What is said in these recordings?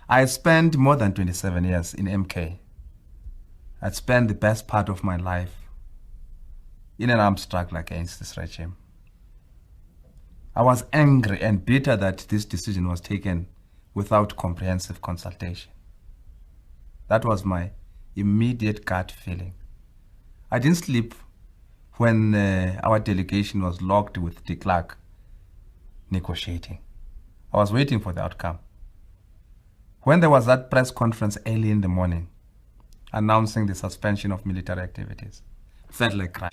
I spent more than 27 years in MK. I'd spent the best part of my life in an armed struggle against this regime. I was angry and bitter that this decision was taken without comprehensive consultation. That was my immediate gut feeling. I didn't sleep when our delegation was locked with de Klerk negotiating. I was waiting for the outcome. When there was that press conference early in the morning announcing the suspension of military activities, felt like crime.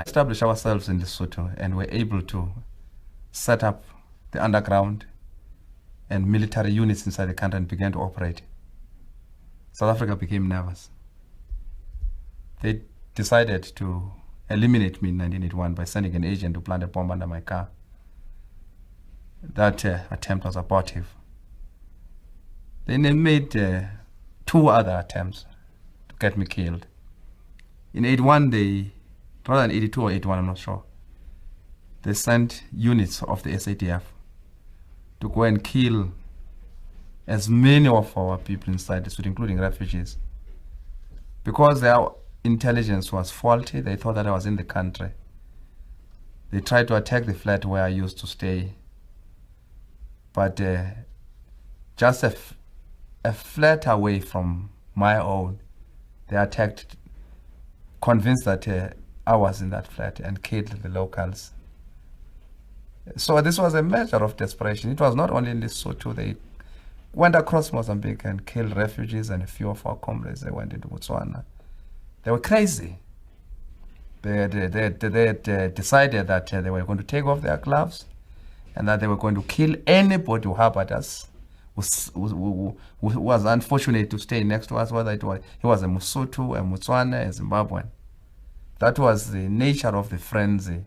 Established ourselves in Lesotho and were able to set up the underground and military units inside the country and began to operate. South Africa became nervous. They decided to eliminate me in 1981 by sending an agent to plant a bomb under my car. That attempt was abortive. Then they made 2 other attempts to get me killed. In 81, rather than 82 or 81, I'm not sure, they sent units of the SADF to go and kill as many of our people inside the suit, including refugees. Because their intelligence was faulty, they thought that I was in the country. They tried to attack the flat where I used to stay. But just a flat away from my own, they attacked, convinced that I was in that flat, and killed the locals. So this was a measure of desperation. It was not only in Lesotho. They went across Mozambique and killed refugees, and a few of our comrades, they went into Botswana. They were crazy. They had decided that they were going to take off their gloves and that they were going to kill anybody who harbored us, who was unfortunate to stay next to us, whether he was a Mosotho, a Motswana, a Zimbabwean. That was the nature of the frenzy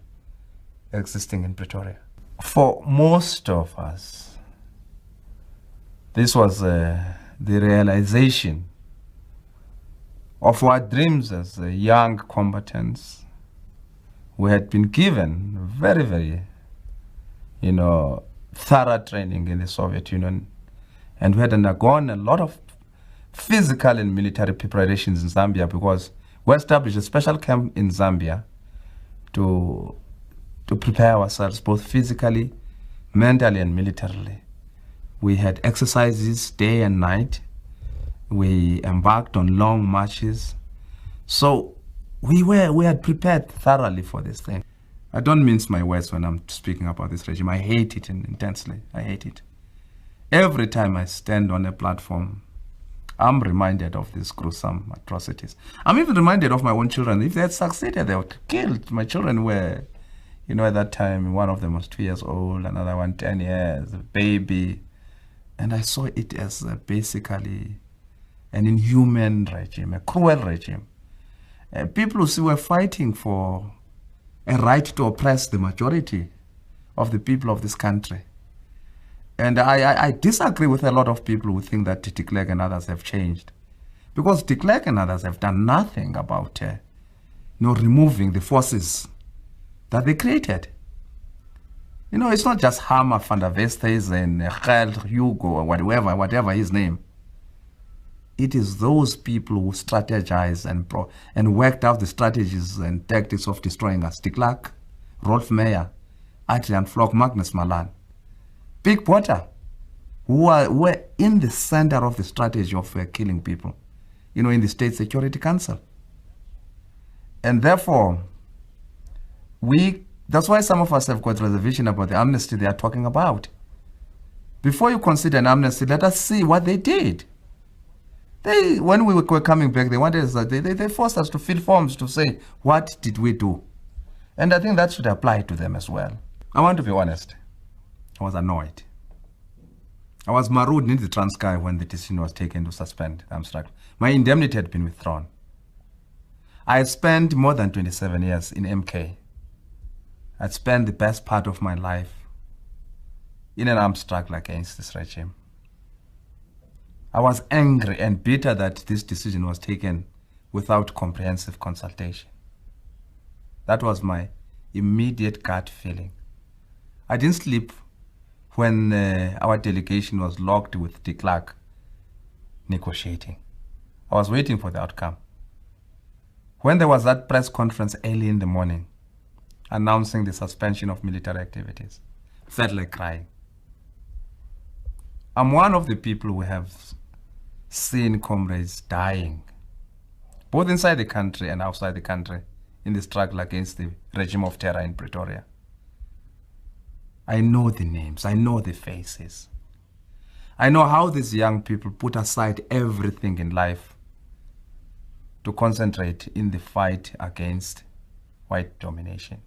existing in Pretoria. For most of us, this was the realization of our dreams as young combatants. We had been given very, very, thorough training in the Soviet Union, and we had undergone a lot of physical and military preparations in Zambia, because we established a special camp in Zambia to prepare ourselves both physically, mentally, and militarily. We had exercises day and night. We embarked on long marches. So we had prepared thoroughly for this thing. I don't mince my words when I'm speaking about this regime. I hate it intensely. I hate it. Every time I stand on a platform, I'm reminded of these gruesome atrocities. I'm even reminded of my own children. If they had succeeded, they would have killed. My children were, at that time, one of them was 2 years old, another one 10 years, a baby. And I saw it as basically an inhuman regime, a cruel regime. People who were fighting for a right to oppress the majority of the people of this country. And I disagree with a lot of people who think that de Klerk and others have changed. Because de Klerk and others have done nothing about removing the forces that they created. It's not just Hammer, Van der Vestes, and Gert, Hugo, or whatever his name. It is those people who strategized and worked out the strategies and tactics of destroying us. De Klerk, Rolf Meyer, Adrian Flock, Magnus Malan, Big Potter, who were in the center of the strategy of killing people, in the State Security Council. And therefore, that's why some of us have got reservation about the amnesty they are talking about. Before you consider an amnesty, let us see what they did. When we were coming back, they forced us to fill forms to say, what did we do? And I think that should apply to them as well. I want to be honest. I was annoyed. I was marooned in the Transkei when the decision was taken to suspend armed struggle. My indemnity had been withdrawn. I spent more than 27 years in MK. I'd spent the best part of my life in an armed struggle against this regime. I was angry and bitter that this decision was taken without comprehensive consultation. That was my immediate gut feeling. I didn't sleep when our delegation was locked with de Klerk negotiating. I was waiting for the outcome. When there was that press conference early in the morning announcing the suspension of military activities, felt like crying. I'm one of the people who have seen comrades dying, both inside the country and outside the country, in the struggle against the regime of terror in Pretoria. I know the names, I know the faces. I know how these young people put aside everything in life to concentrate in the fight against white domination.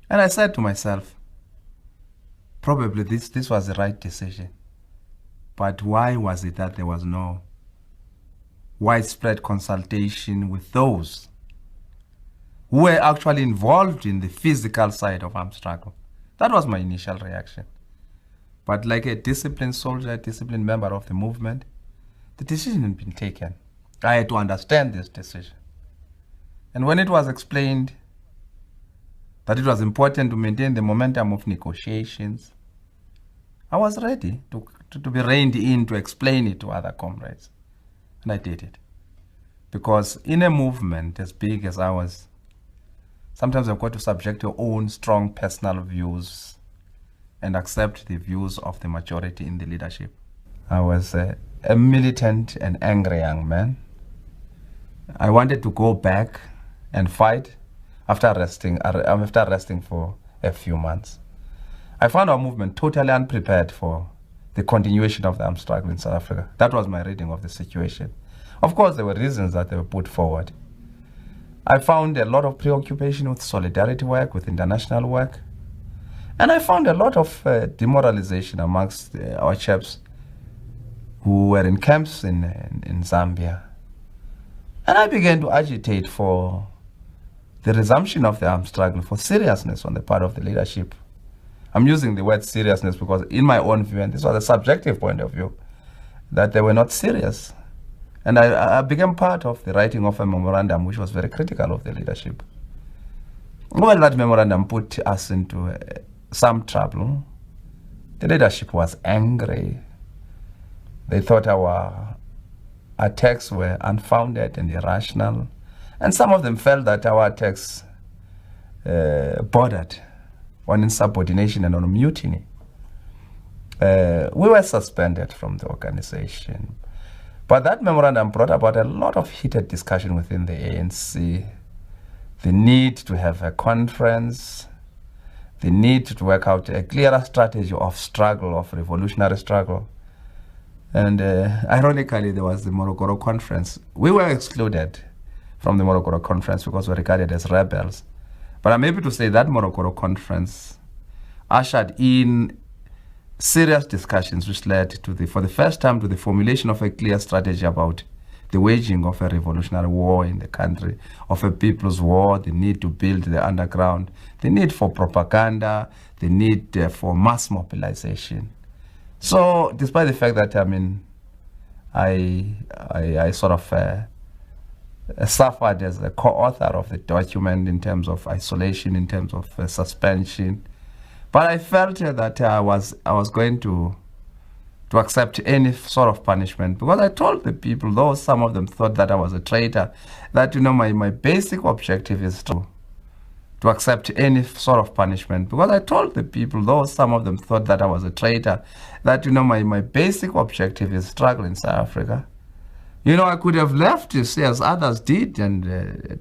And I said to myself, probably this was the right decision. But why was it that there was no widespread consultation with those who were actually involved in the physical side of armed struggle? That was my initial reaction. But like a disciplined soldier, a disciplined member of the movement, the decision had been taken. I had to understand this decision. And when it was explained that it was important to maintain the momentum of negotiations, I was ready to be reined in to explain it to other comrades. And I did it. Because in a movement as big as ours, sometimes you've got to subject your own strong personal views and accept the views of the majority in the leadership. I was a militant and angry young man. I wanted to go back and fight after resting for a few months. I found our movement totally unprepared for the continuation of the armed struggle in South Africa. That was my reading of the situation. Of course, there were reasons that they were put forward. I found a lot of preoccupation with solidarity work, with international work. And I found a lot of demoralization amongst our chaps who were in camps in Zambia. And I began to agitate for the resumption of the armed struggle, for seriousness on the part of the leadership. I'm using the word seriousness because in my own view, and this was a subjective point of view, that they were not serious. And I became part of the writing of a memorandum which was very critical of the leadership. Well, that memorandum put us into some trouble. The leadership was angry. They thought our attacks were unfounded and irrational. And some of them felt that our attacks bordered on insubordination and on mutiny. We were suspended from the organization. But that memorandum brought about a lot of heated discussion within the ANC. The need to have a conference, the need to work out a clearer strategy of struggle, of revolutionary struggle. And ironically, there was the Morogoro conference. We were excluded from the Morogoro conference because we were regarded as rebels. But I'm able to say that Morogoro conference ushered in serious discussions which led to for the first time to the formulation of a clear strategy about the waging of a revolutionary war in the country, of a people's war, the need to build the underground, the need for propaganda, the need for mass mobilization. So despite the fact that, I sort of suffered as a co-author of the document in terms of isolation, in terms of suspension, but I felt that I was going to accept any sort of punishment, because I told the people, though some of them thought that I was a traitor, that my basic objective is to accept any sort of punishment, because I told the people, though some of them thought that I was a traitor, that my basic objective is struggle in South Africa. I could have left, as others did, and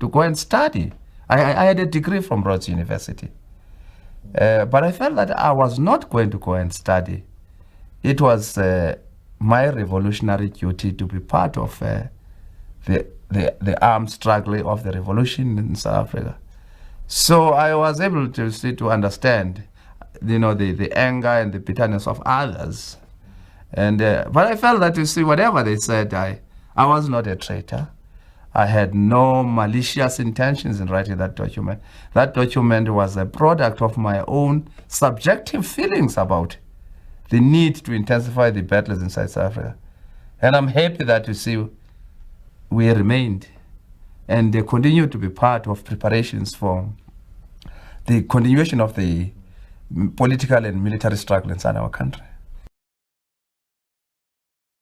to go and study. I had a degree from Rhodes University. But I felt that I was not going to go and study. It was my revolutionary duty to be part of the armed struggle of the revolution in South Africa. So I was able to understand, the anger and the bitterness of others. And but I felt that, whatever they said, I was not a traitor. I had no malicious intentions in writing that document. That document was a product of my own subjective feelings about the need to intensify the battles inside South Africa. And I'm happy that, we remained and they continue to be part of preparations for the continuation of the political and military struggle inside our country.